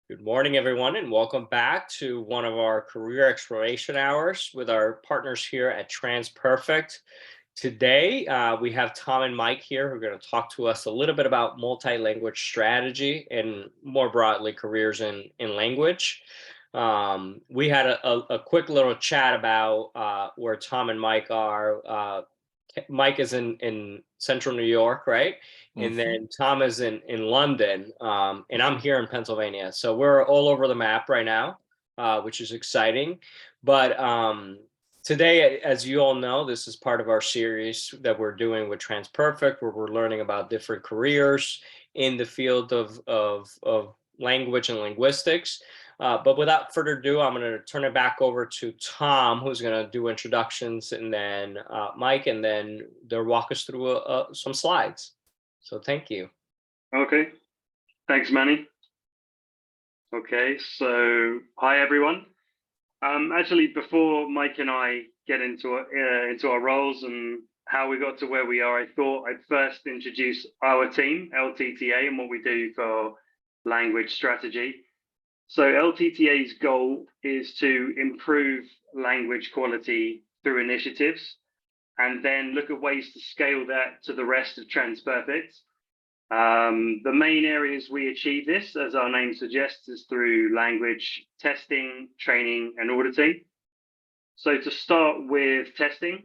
Good morning, everyone, and welcome back to one of our career exploration hours with our partners here at TransPerfect. Today, we have Tom and Mike here who are going to talk to us a little bit about multi-language strategy and more broadly careers in language. We had a quick little chat about where Tom and Mike are. Mike is in central New York, right? And then Tom is in London, and I'm here in Pennsylvania. So we're all over the map right now, which is exciting. But today, as you all know, this is part of our series that we're doing with TransPerfect, where we're learning about different careers in the field of language and linguistics. But without further ado, I'm going to turn it back over to Tom, who's going to do introductions, and then Mike, and then they'll walk us through some slides. So thank you. Okay, thanks, Manny. Okay, so hi, everyone. Actually, before Mike and I get into our roles and how we got to where we are, I thought I'd first introduce our team, LTTA, and what we do for language strategy. So LTTA's goal is to improve language quality through initiatives, and then look at ways to scale that to the rest of TransPerfect. The main areas we achieve this, as our name suggests, is through language testing, training, and auditing. So to start with testing,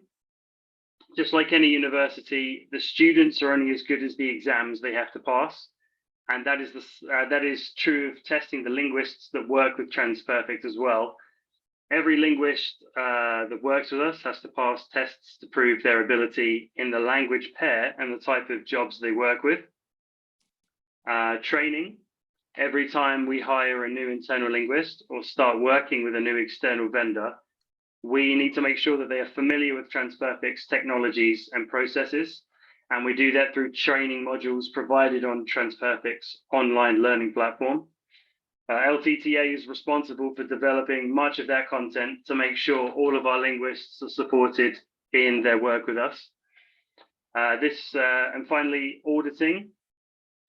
just like any university, the students are only as good as the exams they have to pass. And that is true of testing the linguists that work with TransPerfect as well. Every linguist that works with us has to pass tests to prove their ability in the language pair and the type of jobs they work with. Training. Every time we hire a new internal linguist or start working with a new external vendor, we need to make sure that they are familiar with TransPerfect's technologies and processes. And we do that through training modules provided on TransPerfect's online learning platform. LTTA is responsible for developing much of that content to make sure all of our linguists are supported in their work with us. And finally, auditing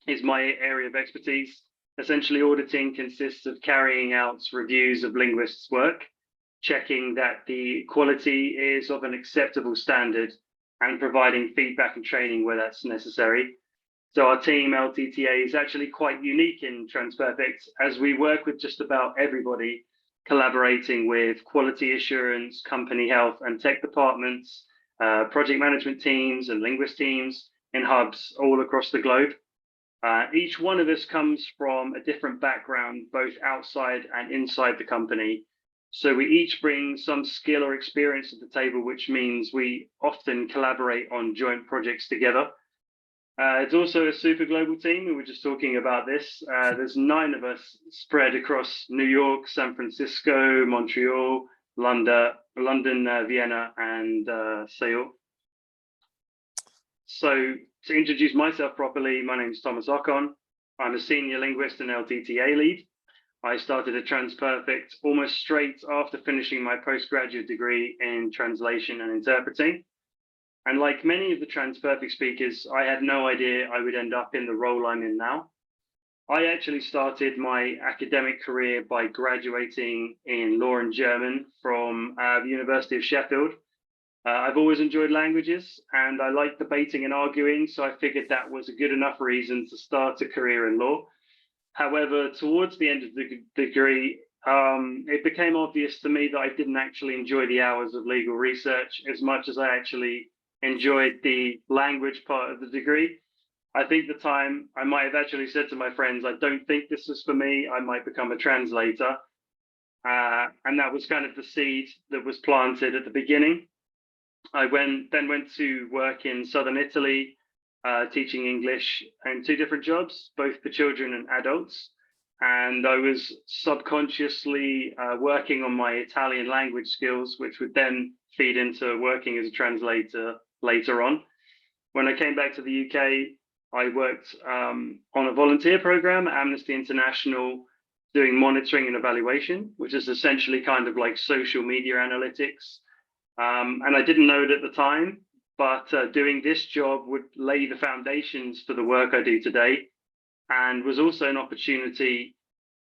is my area of expertise. Essentially, auditing consists of carrying out reviews of linguists' work, checking that the quality is of an acceptable standard, and providing feedback and training where that's necessary. So our team, LTTA, is actually quite unique in TransPerfect, as we work with just about everybody, collaborating with quality assurance, company health and tech departments, project management teams and linguist teams in hubs all across the globe. Each one of us comes from a different background, both outside and inside the company. So we each bring some skill or experience to the table, which means we often collaborate on joint projects together. It's also a super global team. We were just talking about this. There's 9 of us spread across New York, San Francisco, Montreal, London, Vienna, and Seoul. So to introduce myself properly, my name is Thomas Ocon. I'm a senior linguist and LTTA lead. I started at TransPerfect almost straight after finishing my postgraduate degree in translation and interpreting. And like many of the TransPerfect speakers, I had no idea I would end up in the role I'm in now. I actually started my academic career by graduating in law and German from the University of Sheffield. I've always enjoyed languages and I like debating and arguing, so I figured that was a good enough reason to start a career in law. However, towards the end of the degree, it became obvious to me that I didn't actually enjoy the hours of legal research as much as I actually enjoyed the language part of the degree. I think at the time I might have actually said to my friends, I don't think this is for me, I might become a translator. And that was kind of the seed that was planted at the beginning. I then went to work in southern Italy, teaching English in 2 different jobs, both for children and adults. And I was subconsciously working on my Italian language skills, which would then feed into working as a translator later on. When I came back to the UK, I worked on a volunteer program at Amnesty International, doing monitoring and evaluation, which is essentially kind of like social media analytics. And I didn't know it at the time, but doing this job would lay the foundations for the work I do today, and was also an opportunity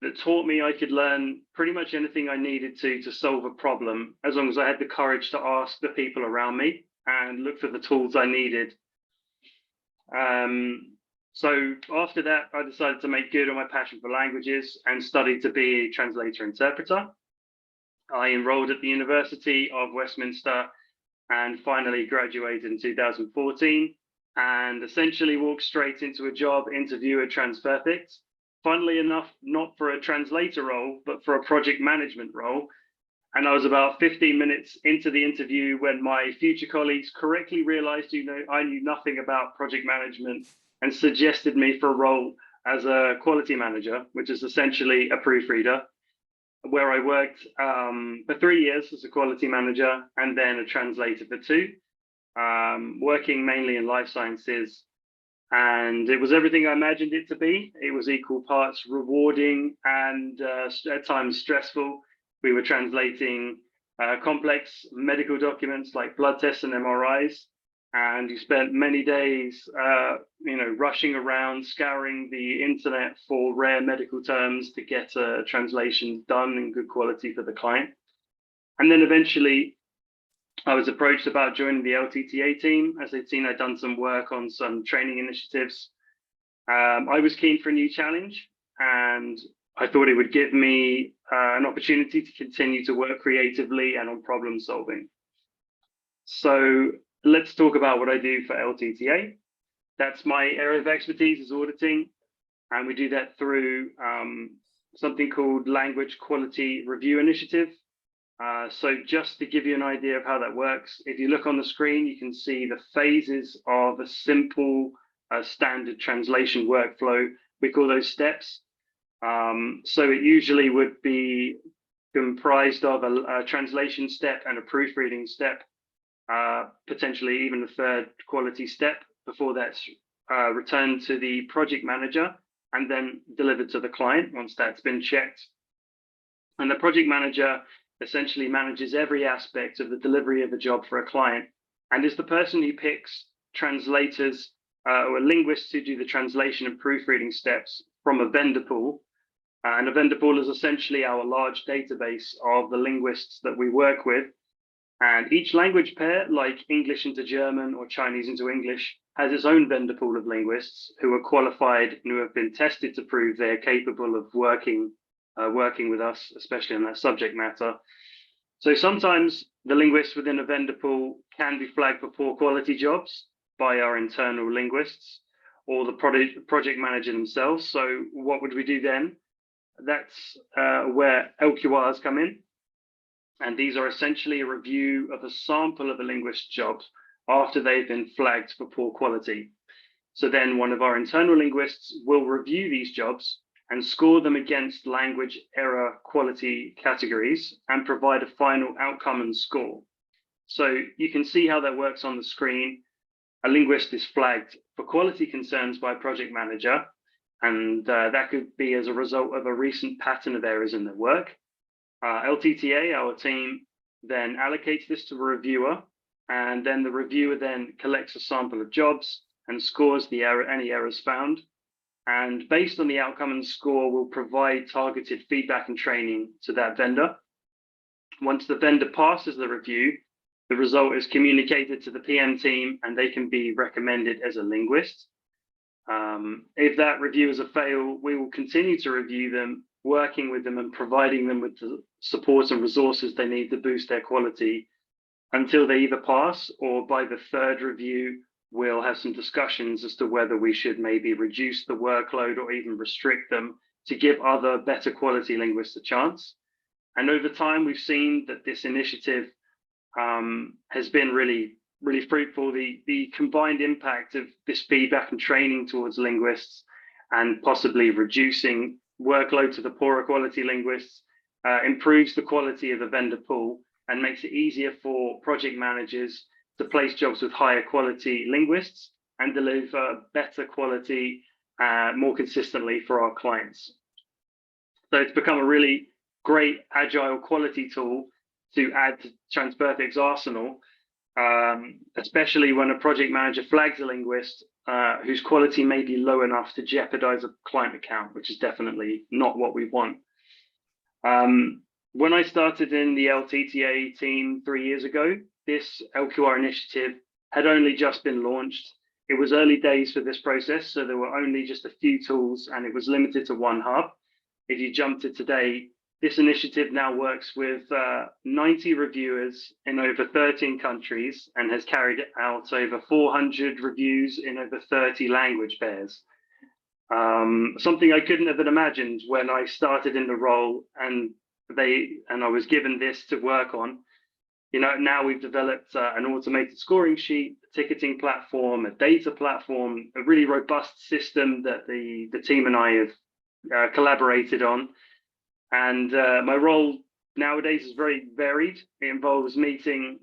that taught me I could learn pretty much anything I needed to solve a problem, as long as I had the courage to ask the people around me and look for the tools I needed. So after that, I decided to make good on my passion for languages and studied to be a translator interpreter. I enrolled at the University of Westminster and finally graduated in 2014, and essentially walked straight into a job interview at TransPerfect. Funnily enough, not for a translator role, but for a project management role. And I was about 15 minutes into the interview when my future colleagues correctly realized, I knew nothing about project management and suggested me for a role as a quality manager, which is essentially a proofreader, where I worked for 3 years as a quality manager and then a translator for 2, working mainly in life sciences. And it was everything I imagined it to be. It was equal parts rewarding and at times stressful. We were translating complex medical documents like blood tests and MRIs. And you spent many days, rushing around, scouring the internet for rare medical terms to get a translation done in good quality for the client. And then eventually, I was approached about joining the LTTA team, as they'd seen I'd done some work on some training initiatives. I was keen for a new challenge, and I thought it would give me an opportunity to continue to work creatively and on problem solving. So let's talk about what I do for LTTA. That's my area of expertise is auditing, and we do that through something called Language Quality Review Initiative. So just to give you an idea of how that works, if you look on the screen, you can see the phases of a simple standard translation workflow. We call those steps. So it usually would be comprised of a translation step and a proofreading step, potentially even a third quality step before that's returned to the project manager and then delivered to the client once that's been checked. And the project manager essentially manages every aspect of the delivery of a job for a client and is the person who picks translators or linguists to do the translation and proofreading steps from a vendor pool. And a vendor pool is essentially our large database of the linguists that we work with. And each language pair, like English into German or Chinese into English, has its own vendor pool of linguists who are qualified and who have been tested to prove they're capable of working with us, especially on that subject matter. So sometimes the linguists within a vendor pool can be flagged for poor quality jobs by our internal linguists or the project manager themselves. So what would we do then? That's where LQRs come in. And these are essentially a review of a sample of a linguist's jobs after they've been flagged for poor quality. So then one of our internal linguists will review these jobs and score them against language error quality categories and provide a final outcome and score. So you can see how that works on the screen. A linguist is flagged for quality concerns by a project manager, and that could be as a result of a recent pattern of errors in their work. LTTA, our team, then allocates this to a reviewer, and then the reviewer then collects a sample of jobs and scores any errors found. And based on the outcome and score, we'll provide targeted feedback and training to that vendor. Once the vendor passes the review, the result is communicated to the PM team and they can be recommended as a linguist. If that review is a fail, we will continue to review them, working with them and providing them with the support and resources they need to boost their quality until they either pass, or by the third review, we'll have some discussions as to whether we should maybe reduce the workload or even restrict them to give other better quality linguists a chance. And over time, we've seen that this initiative has been really fruitful. The combined impact of this feedback and training towards linguists and possibly reducing workload to the poorer quality linguists improves the quality of the vendor pool and makes it easier for project managers to place jobs with higher quality linguists and deliver better quality more consistently for our clients. So it's become a really great agile quality tool to add to TransPerfect's arsenal, especially when a project manager flags a linguist whose quality may be low enough to jeopardize a client account, which is definitely not what we want. When I started in the LTTA team 3 years ago, this LQR initiative had only just been launched. It was early days for this process, so there were only just a few tools and it was limited to one hub. If you jump to today, this initiative now works with 90 reviewers in over 13 countries and has carried out over 400 reviews in over 30 language pairs. Something I couldn't have imagined when I started in the role and I was given this to work on. Now we've developed an automated scoring sheet, a ticketing platform, a data platform, a really robust system that the team and I have collaborated on. And my role nowadays is very varied. It involves meeting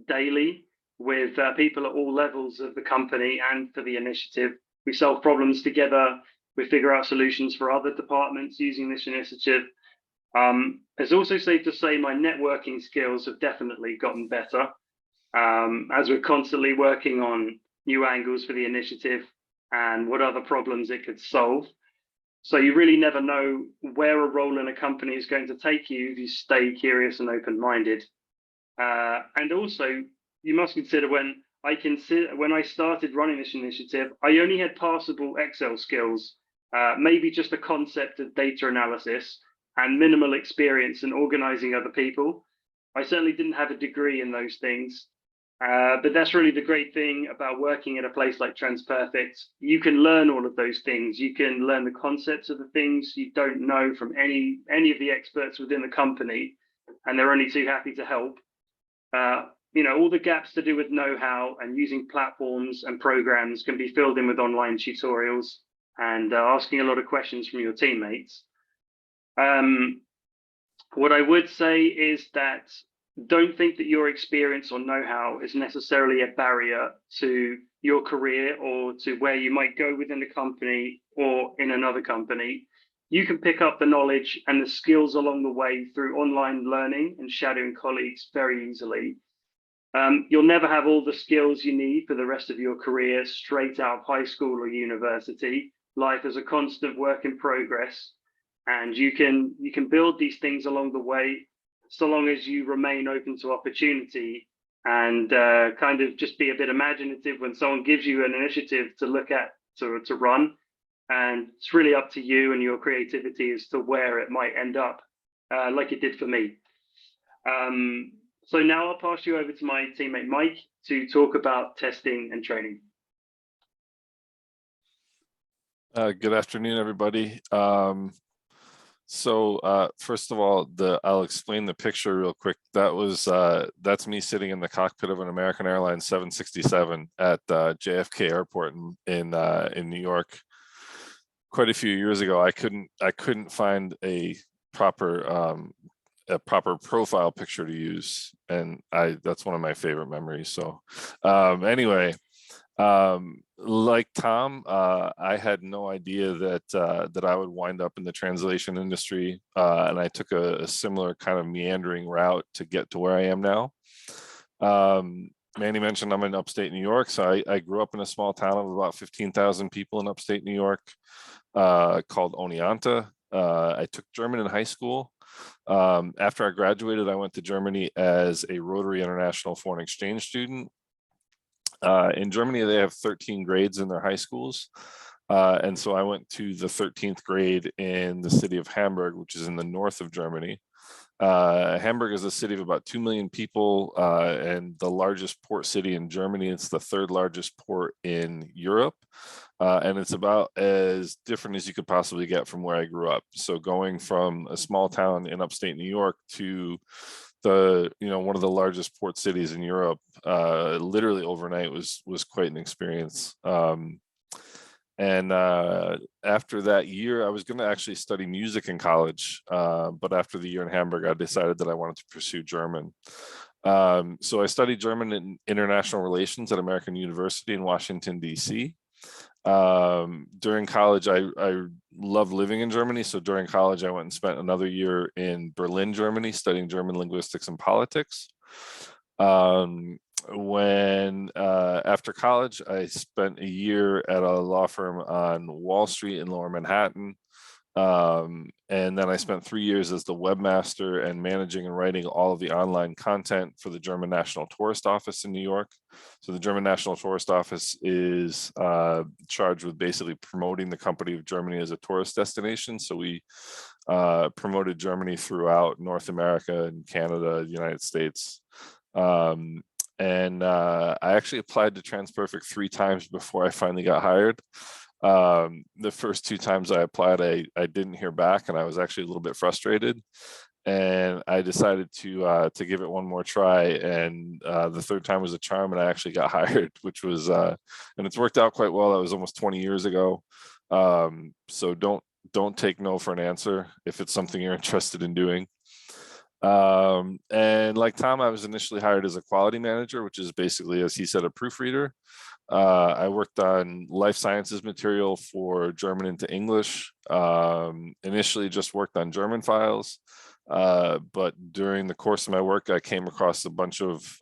daily with people at all levels of the company and for the initiative. We solve problems together. We figure out solutions for other departments using this initiative. It's also safe to say my networking skills have definitely gotten better as we're constantly working on new angles for the initiative and what other problems it could solve. So you really never know where a role in a company is going to take you if you stay curious and open-minded. And also, you must consider when I started running this initiative, I only had passable Excel skills, maybe just a concept of data analysis and minimal experience in organizing other people. I certainly didn't have a degree in those things. But that's really the great thing about working at a place like TransPerfect. You can learn all of those things. You can learn the concepts of the things you don't know from any of the experts within the company, and they're only too happy to help. All the gaps to do with know-how and using platforms and programs can be filled in with online tutorials and asking a lot of questions from your teammates. What I would say is that don't think that your experience or know-how is necessarily a barrier to your career or to where you might go within the company or in another company. You can pick up the knowledge and the skills along the way through online learning and shadowing colleagues very easily. You'll never have all the skills you need for the rest of your career straight out of high school or university. Life is a constant work in progress, and you can build these things along the way, so long as you remain open to opportunity and kind of just be a bit imaginative when someone gives you an initiative to look at, to run. And it's really up to you and your creativity as to where it might end up, like it did for me. So now I'll pass you over to my teammate, Mike, to talk about testing and training. Good afternoon, everybody. So first of all, I'll explain the picture real quick. That's me sitting in the cockpit of an American Airlines 767 at JFK Airport in New York. Quite a few years ago, I couldn't find a proper profile picture to use, and that's one of my favorite memories. So anyway. Like Tom, I had no idea that I would wind up in the translation industry, and I took a similar kind of meandering route to get to where I am now. Manny mentioned I'm in upstate New York, so I grew up in a small town of about 15,000 people in upstate New York called Oneonta. I took German in high school. After I graduated, I went to Germany as a Rotary International Foreign Exchange student. In Germany, they have 13 grades in their high schools. And so I went to the 13th grade in the city of Hamburg, which is in the north of Germany. Hamburg is a city of about 2 million people and the largest port city in Germany. It's the third largest port in Europe. And it's about as different as you could possibly get from where I grew up. So going from a small town in upstate New York to one of the largest port cities in Europe, literally overnight was quite an experience. And after that year, I was going to actually study music in college, but after the year in Hamburg, I decided that I wanted to pursue German. So I studied German in international relations at American University in Washington, D.C. During college, I loved living in Germany. So during college, I went and spent another year in Berlin, Germany, studying German linguistics and politics. when after college, I spent a year at a law firm on Wall Street in Lower Manhattan. And then I spent 3 years as the webmaster and managing and writing all of the online content for the German National Tourist Office in New York. So the German National Tourist Office is charged with basically promoting the country of Germany as a tourist destination. So we promoted Germany throughout North America and Canada, the United States. I actually applied to TransPerfect 3 times before I finally got hired. The first 2 times I applied, I didn't hear back, and I was actually a little bit frustrated. And I decided to give it one more try, and the 3rd time was a charm, and I actually got hired, which was and it's worked out quite well. That was almost 20 years ago. So don't take no for an answer if it's something you're interested in doing. And like Tom, I was initially hired as a quality manager, which is basically, as he said, a proofreader. I worked on life sciences material for German into English. Initially just worked on German files, but during the course of my work, I came across a bunch of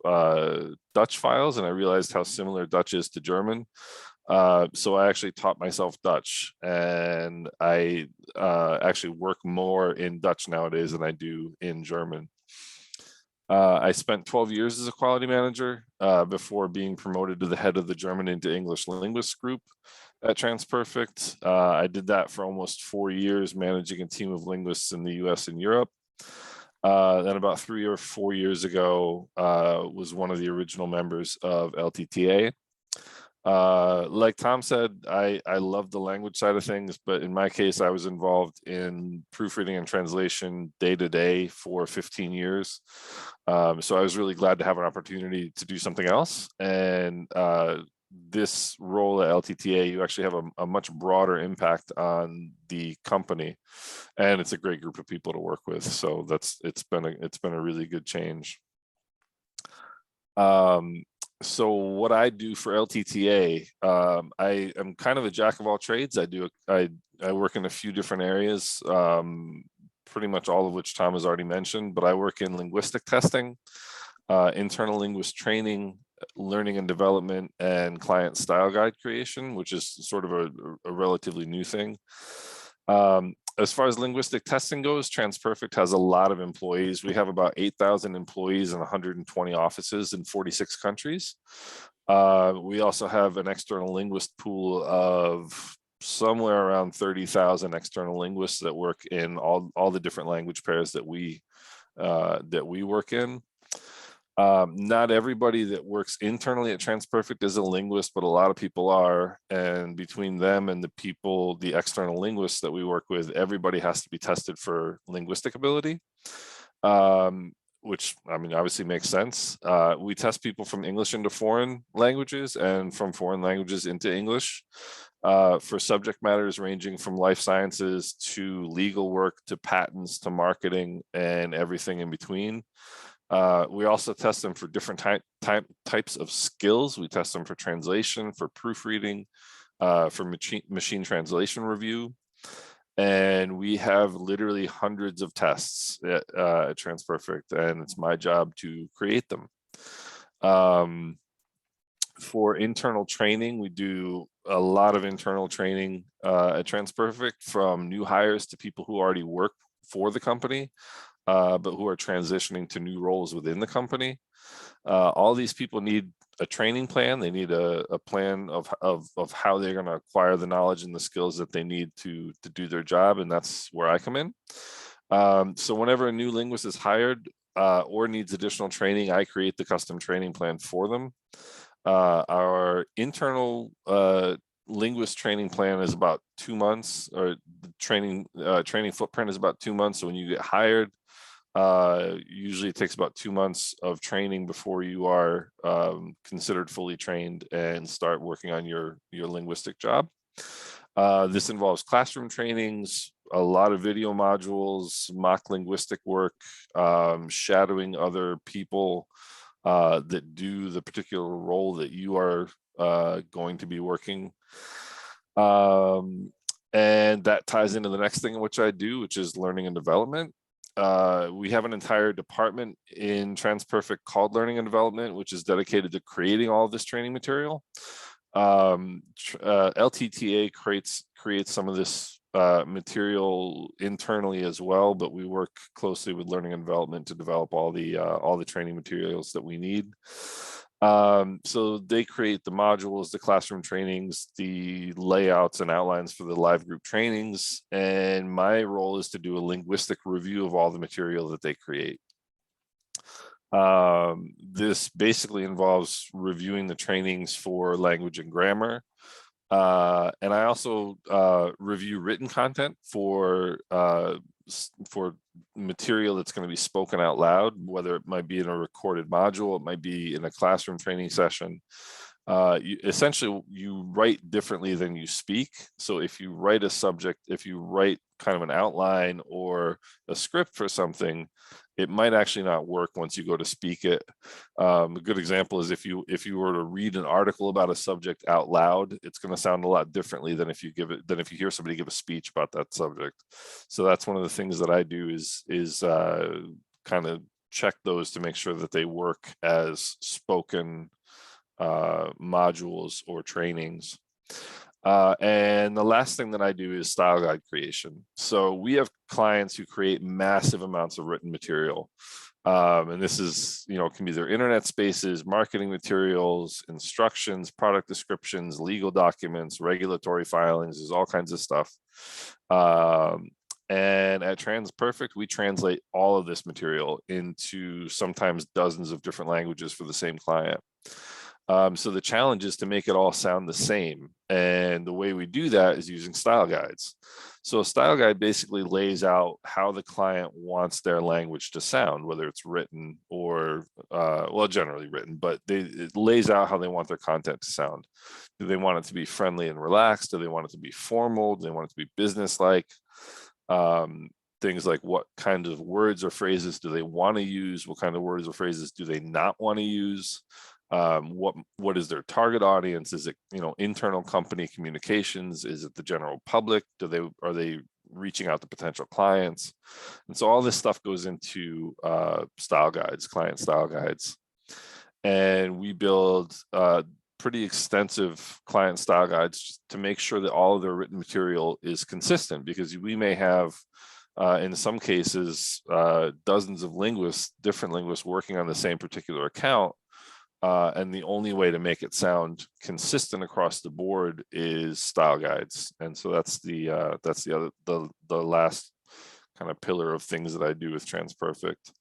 Dutch files, and I realized how similar Dutch is to German. So I actually taught myself Dutch, and I actually work more in Dutch nowadays than I do in German. I spent 12 years as a quality manager before being promoted to the head of the German into English linguists group at TransPerfect. I did that for almost 4 years, managing a team of linguists in the US and Europe. Then about 3 or 4 years ago, was one of the original members of LTTA. Like Tom said, I love the language side of things, but in my case, I was involved in proofreading and translation day to day for 15 years. So I was really glad to have an opportunity to do something else. And this role at LTTA, you actually have a much broader impact on the company, and it's a great group of people to work with. So it's been a really good change. So what I do for LTTA, I am kind of a jack of all trades. I work in a few different areas, pretty much all of which Tom has already mentioned, but I work in linguistic testing, internal linguist training, learning and development, and client style guide creation, which is sort of a relatively new thing. As far as linguistic testing goes, TransPerfect has a lot of employees. We have about 8,000 employees in 120 offices in 46 countries. We also have an external linguist pool of somewhere around 30,000 external linguists that work in all the different language pairs that we work in. Not everybody that works internally at TransPerfect is a linguist, but a lot of people are. And between them and the external linguists that we work with, everybody has to be tested for linguistic ability, which, I mean, obviously makes sense. We test people from English into foreign languages and from foreign languages into English, for subject matters ranging from life sciences to legal work to patents to marketing and everything in between. We also test them for different types of skills. We test them for translation, for proofreading, for machine translation review. And we have literally hundreds of tests at TransPerfect, and it's my job to create them. For internal training, we do a lot of internal training at TransPerfect, from new hires to people who already work for the company, but who are transitioning to new roles within the company. All these people need a training plan. They need a plan of how they're going to acquire the knowledge and the skills that they need to do their job, and that's where I come in. So whenever a new linguist is hired or needs additional training, I create the custom training plan for them. Our internal linguist training plan is about 2 months, or the training footprint is about 2 months. So when you get hired, usually it takes about 2 months of training before you are considered fully trained and start working on your linguistic job. This involves classroom trainings, a lot of video modules, mock linguistic work, shadowing other people that do the particular role that you are going to be working. And that ties into the next thing which I do, which is learning and development. we have an entire department in TransPerfect called Learning and Development, which is dedicated to creating all of this training material. LTTA creates some of this material internally as well, but we work closely with Learning and Development to develop all the training materials that we need. So they create the modules, the classroom trainings, the layouts and outlines for the live group trainings. And my role is to do a linguistic review of all the material that they create. This basically involves reviewing the trainings for language and grammar. And I also review written content for material that's going to be spoken out loud, whether it might be in a recorded module, it might be in a classroom training session. Essentially, you write differently than you speak. So if you write a subject, if you write kind of an outline or a script for something, it might actually not work once you go to speak it. A good example is if you were to read an article about a subject out loud, it's going to sound a lot differently than if you hear somebody give a speech about that subject. So that's one of the things that I do is kind of check those to make sure that they work as spoken modules or trainings. And the last thing that I do is style guide creation. So we have clients who create massive amounts of written material. And this is, can be their internet spaces, marketing materials, instructions, product descriptions, legal documents, regulatory filings, there's all kinds of stuff. And at TransPerfect, we translate all of this material into sometimes dozens of different languages for the same client. So the challenge is to make it all sound the same. And the way we do that is using style guides. So a style guide basically lays out how the client wants their language to sound, whether it's written or, well, generally written, but it lays out how they want their content to sound. Do they want it to be friendly and relaxed? Do they want it to be formal? Do they want it to be business-like? Things like what kind of words or phrases do they want to use? What kind of words or phrases do they not want to use? What is their target audience? Is it, internal company communications? Is it the general public? Are they reaching out to potential clients? And so all this stuff goes into style guides, client style guides. And we build pretty extensive client style guides to make sure that all of their written material is consistent, because we may have in some cases dozens of different linguists working on the same particular account. And the only way to make it sound consistent across the board is style guides. And so that's the last kind of pillar of things that I do with TransPerfect.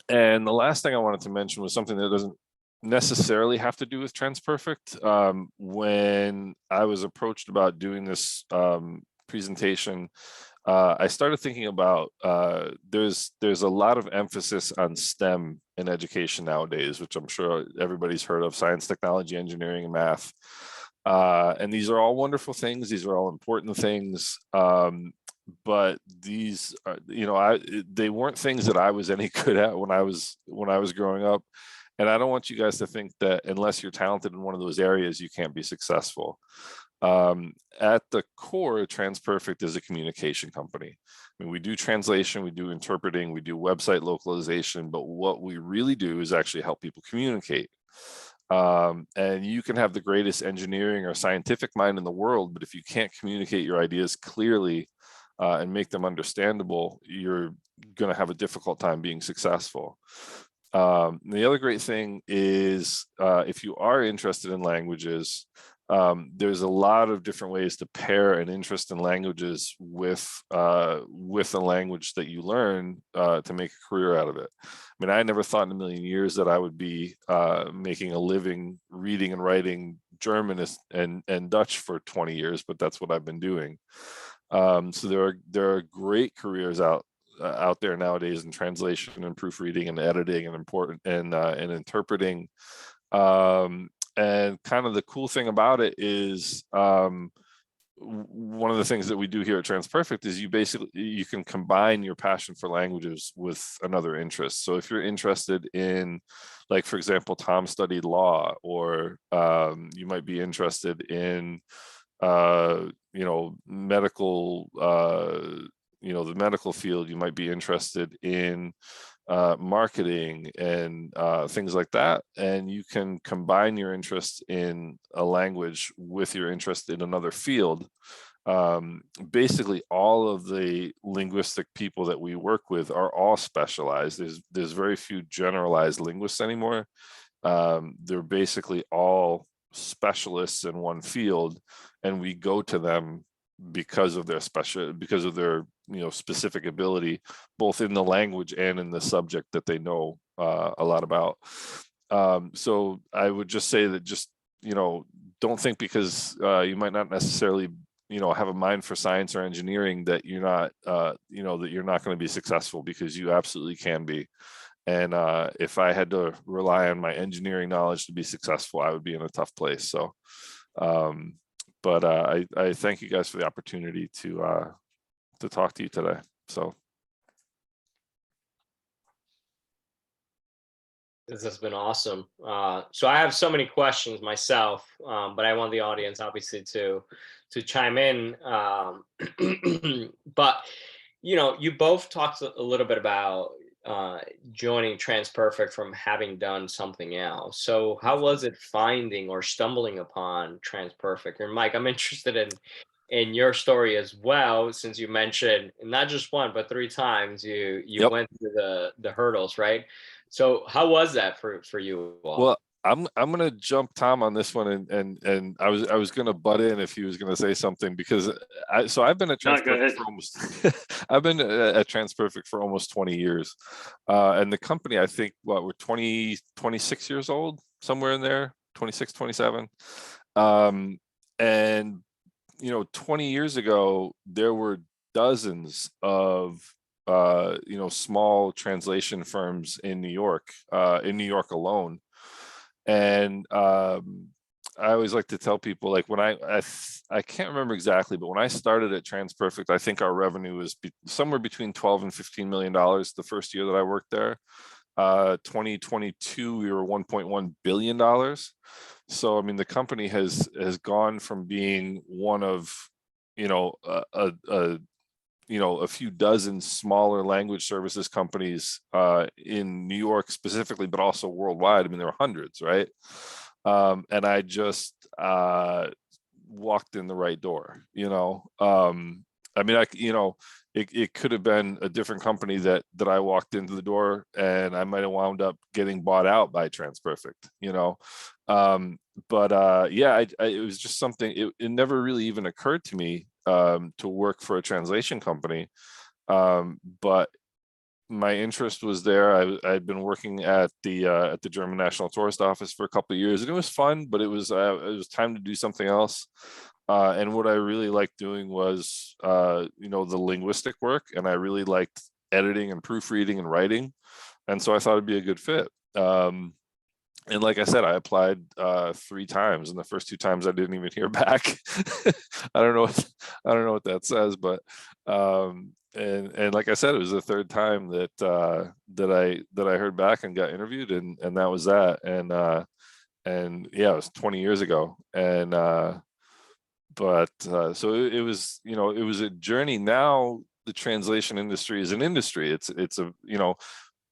And the last thing I wanted to mention was something that doesn't necessarily have to do with TransPerfect. When I was approached about doing this presentation, I started thinking about there's a lot of emphasis on STEM in education nowadays, which I'm sure everybody's heard of: science, technology, engineering, and math. And these are all wonderful things. These are all important things. But these, they weren't things that I was any good at when I was growing up. And I don't want you guys to think that unless you're talented in one of those areas, you can't be successful. At the core, TransPerfect is a communication company. I mean, we do translation, we do interpreting, we do website localization, but what we really do is actually help people communicate. And you can have the greatest engineering or scientific mind in the world, but if you can't communicate your ideas clearly and make them understandable, you're going to have a difficult time being successful. The other great thing is if you are interested in languages, there's a lot of different ways to pair an interest in languages with a language that you learn to make a career out of it. I mean, I never thought in a million years that I would be making a living reading and writing German and Dutch for 20 years, but that's what I've been doing. So there are great careers out there nowadays in translation and proofreading and editing and interpreting. And kind of the cool thing about it is one of the things that we do here at TransPerfect is you can combine your passion for languages with another interest. So if you're interested in, like, for example, Tom studied law, or you might be interested in medical the medical field, you might be interested in marketing and things like that, and you can combine your interest in a language with your interest in another field. Basically all of the linguistic people that we work with are all specialized. There's very few generalized linguists anymore. They're basically all specialists in one field, and we go to them because of their specific ability, both in the language and in the subject that they know a lot about. So I would just say that don't think because you might not necessarily have a mind for science or engineering that you're not that you're not going to be successful, because you absolutely can be. And if I had to rely on my engineering knowledge to be successful, I would be in a tough place. So but I thank you guys for the opportunity to talk to you today. So this has been awesome. So I have so many questions myself, but I want the audience obviously to chime in. But you both talked a little bit about joining TransPerfect from having done something else. So how was it finding or stumbling upon TransPerfect? And Mike, I'm interested in your story as well, since you mentioned not just one but 3 times you Yep. went through the hurdles, right? So how was that for you all? Well, I'm gonna jump Tom on this one, and I was gonna butt in if he was gonna say something, because I've been at TransPerfect for almost I've been at TransPerfect for almost 20 years, and the company, I think we're 26 years old, somewhere in there, 26, 27, and 20 years ago there were dozens of small translation firms in New York alone. And I always like to tell people, like, when I can't remember exactly, but when I started at TransPerfect, I think our revenue was somewhere between 12 and $15 million the first year that I worked there. 2022 we were $1.1 billion. So I mean, the company has gone from being one of a few dozen smaller language services companies in New York specifically, but also worldwide. I mean, there were hundreds, right? And I just walked in the right door. I mean, it could have been a different company that I walked into the door, and I might have wound up getting bought out by TransPerfect. But yeah, it was just something. It never really even occurred to me to work for a translation company, but my interest was there. I'd been working at the German National Tourist Office for a couple of years, and it was fun, but it was time to do something else. And what I really liked doing was the linguistic work, and I really liked editing and proofreading and writing, and so I thought it'd be a good fit. And like I said, I applied 3 times, and the first 2 times I didn't even hear back. I don't know what that says, but and like I said, it was the 3rd time that I heard back and got interviewed, and that was that. And yeah, it was 20 years ago, and but so it was it was a journey. Now the translation industry is an industry.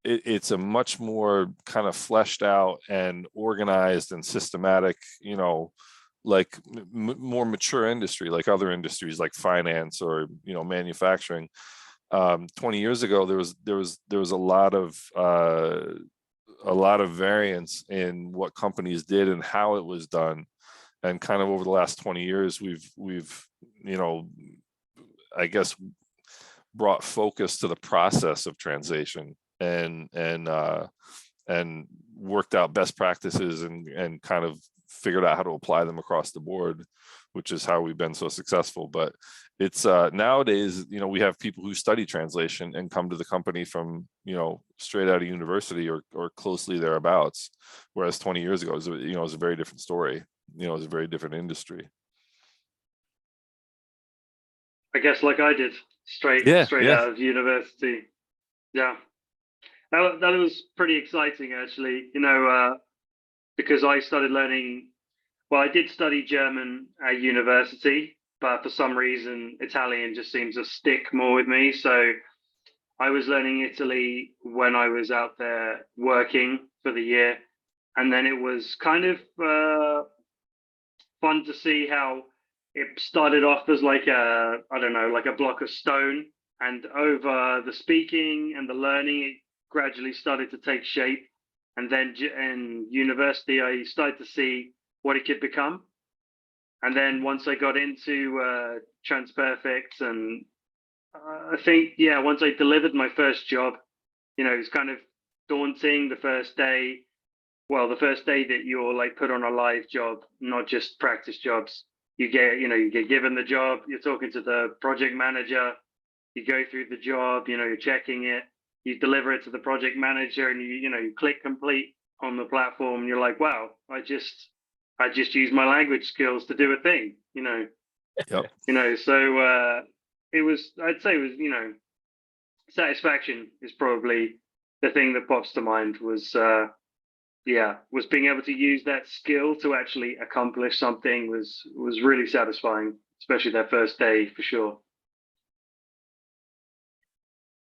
It's a much more kind of fleshed out and organized and systematic, like more mature industry, like other industries like finance or manufacturing. 20 years ago there was a lot of variance in what companies did and how it was done, and kind of over the last 20 years we've I guess brought focus to the process of translation, and worked out best practices, and kind of figured out how to apply them across the board, which is how we've been so successful. But it's nowadays, we have people who study translation and come to the company from straight out of university or closely thereabouts, whereas 20 years ago it was a very different story. It was a very different industry. I guess like I did, straight out of university. Yeah, that was pretty exciting, actually. Because I started learning. Well, I did study German at university, but for some reason, Italian just seems to stick more with me. So I was learning Italy when I was out there working for the year. And then it was kind of fun to see how it started off as like I don't know, like a block of stone. And over the speaking and the learning, it gradually started to take shape. And then in university, I started to see what it could become. And then once I got into TransPerfect, and I think, yeah, once I delivered my first job, it was kind of daunting the first day. Well, the first day that you're like put on a live job, not just practice jobs. You get given the job, you're talking to the project manager, you go through the job, you're checking it, you deliver it to the project manager, and you click complete on the platform, and you're like, wow, I just used my language skills to do a thing, Yep. So I'd say it was, satisfaction is probably the thing that pops to mind. Was being able to use that skill to actually accomplish something was really satisfying, especially that first day for sure.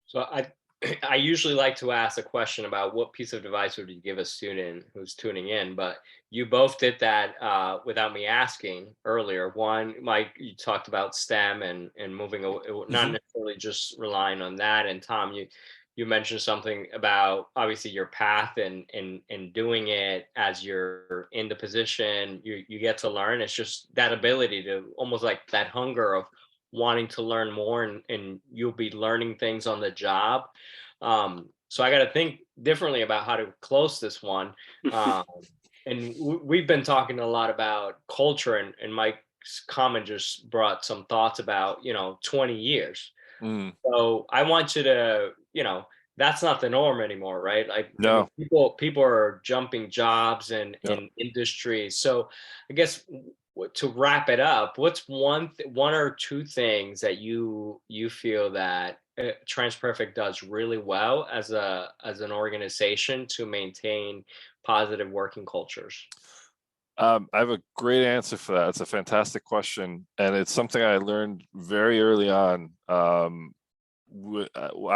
So I usually like to ask a question about what piece of advice would you give a student who's tuning in, but you both did that without me asking earlier. One, Mike, you talked about STEM and moving away, not necessarily just relying on that. And Tom, you mentioned something about obviously your path and doing it as you're in the position, you get to learn. It's just that ability to almost like that hunger of wanting to learn more, and you'll be learning things on the job. So I got to think differently about how to close this one. And we've been talking a lot about culture, and Mike's comment just brought some thoughts about 20 years. So I want you to, that's not the norm anymore, right? Like, No. I mean, people are jumping jobs and in industries. So I guess to wrap it up, what's one or two things that you feel that TransPerfect does really well as an organization to maintain positive working cultures? I have a great answer for that. It's a fantastic question, and it's something I learned very early on. I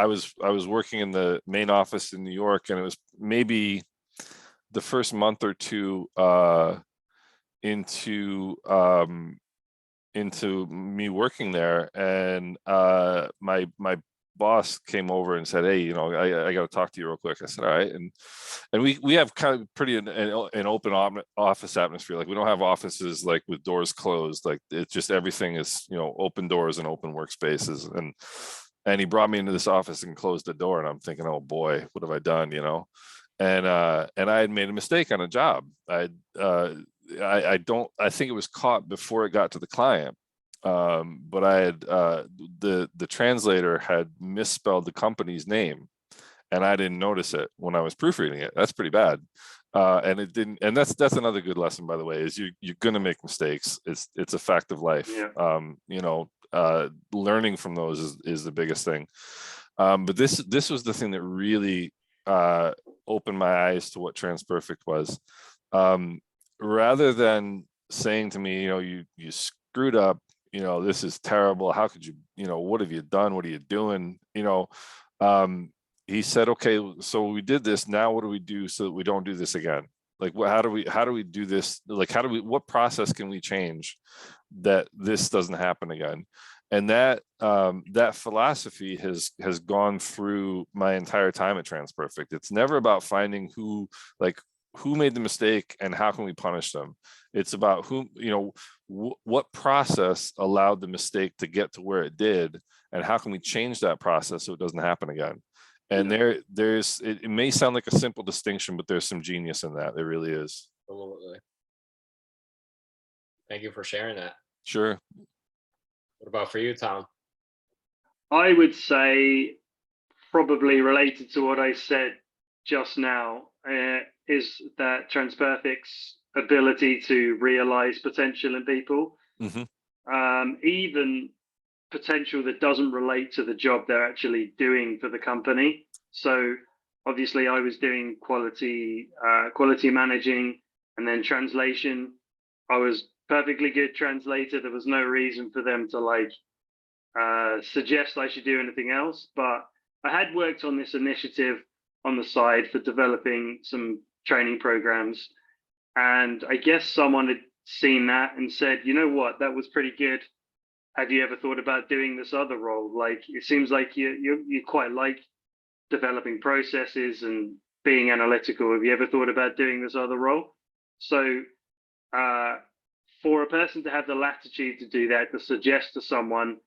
was working in the main office in New York, and it was maybe the first month or two into me working there, and my boss came over and said, "Hey, I got to talk to you real quick." I said, "All right." And we have kind of pretty an open office atmosphere. Like, we don't have offices like with doors closed. Like, it's just everything is open doors and open workspaces. And he brought me into this office and closed the door, and I'm thinking, oh boy, what have I done? And I had made a mistake on a job. I think it was caught before it got to the client. But I had the translator had misspelled the company's name, and I didn't notice it when I was proofreading it. That's pretty bad. And it didn't. And that's another good lesson, by the way, is you're gonna make mistakes. It's a fact of life. Yeah. Learning from those is the biggest thing. But this was the thing that really opened my eyes to what TransPerfect was. Rather than saying to me, you screwed up, this is terrible. How could you, what have you done? What are you doing? He said, okay, so we did this. Now what do we do so that we don't do this again? Like, how do we do this? Like, what process can we change that this doesn't happen again? And that philosophy has gone through my entire time at TransPerfect. It's never about finding who made the mistake and how can we punish them. It's about what process allowed the mistake to get to where it did, and how can we change that process so it doesn't happen again. And it may sound like a simple distinction, but there's some genius in that. There really is. Absolutely. Thank you for sharing that. Sure. What about for you, Tom? I would say, probably related to what I said just now, is that TransPerfect's ability to realize potential in people, even potential that doesn't relate to the job they're actually doing for the company. So obviously I was doing quality managing, and then translation. I was perfectly good translator. There was no reason for them to like suggest I should do anything else. But I had worked on this initiative on the side for developing some training programs. And I guess someone had seen that and said, you know what, that was pretty good. Have you ever thought about doing this other role? Like, it seems like you quite like developing processes and being analytical. Have you ever thought about doing this other role? So for a person to have the latitude to do that, to suggest to someone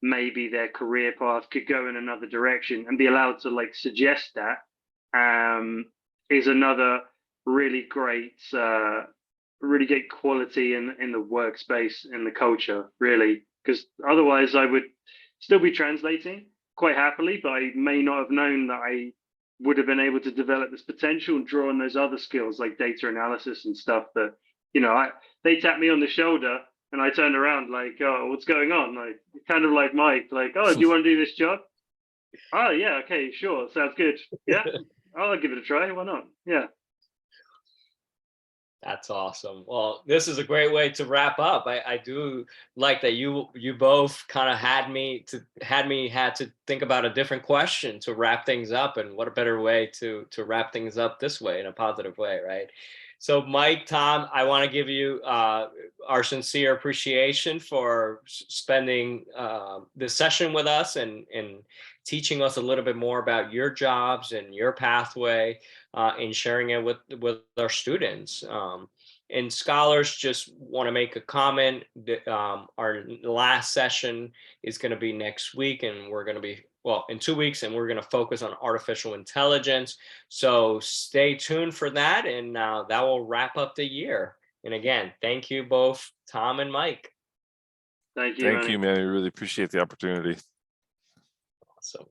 maybe their career path could go in another direction and be allowed to like suggest that, is another really great quality in the workspace, in the culture, really. Because otherwise I would still be translating quite happily, but I may not have known that I would have been able to develop this potential and draw on those other skills like data analysis and stuff that, you know, they tapped me on the shoulder and I turned around like, oh, what's going on? Like, kind of like Mike, like, oh, do you want to do this job? Oh, yeah, okay, sure, sounds good. Yeah, I'll give it a try. Why not? Yeah. That's awesome. Well, this is a great way to wrap up. I do like that you both kind of had to think about a different question to wrap things up, and what a better way to wrap things up this way, in a positive way, right? So Mike, Tom, I want to give you our sincere appreciation for spending this session with us and teaching us a little bit more about your jobs and your pathway, and sharing it with our students. And scholars, just want to make a comment that our last session is going to be next week, and we're going to be, well, in 2 weeks, and we're going to focus on artificial intelligence. So stay tuned for that, and that will wrap up the year. And again, thank you both, Tom and Mike. Thank you, man. We really appreciate the opportunity. Awesome.